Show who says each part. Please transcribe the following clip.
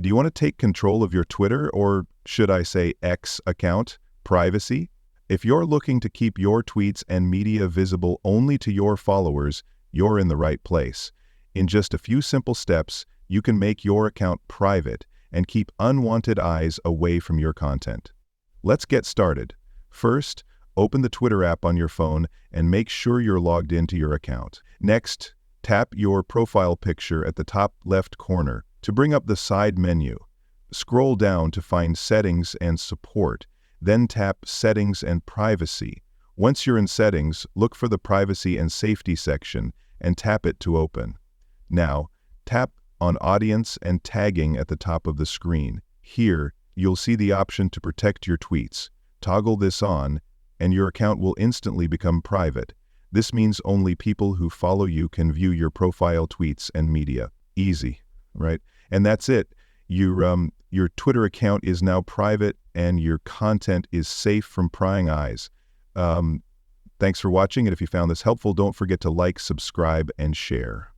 Speaker 1: Do you want to take control of your Twitter, or should I say X account, privacy? If you're looking to keep your tweets and media visible only to your followers, you're in the right place. In just a few simple steps, you can make your account private and keep unwanted eyes away from your content. Let's get started. First, open the Twitter app on your phone and make sure you're logged into your account. Next, tap your profile picture at the top left corner to bring up the side menu. Scroll down to find Settings and Support, then tap Settings and Privacy. Once you're in Settings, look for the Privacy and Safety section and tap it to open. Now, tap on Audience and Tagging at the top of the screen. Here, you'll see the option to protect your tweets. Toggle this on, and your account will instantly become private. This means only people who follow you can view your profile tweets and media. Easy, right? And that's it. Your Twitter account is now private, and your content is safe from prying eyes. Thanks for watching, and if you found this helpful, don't forget to like, subscribe, and share.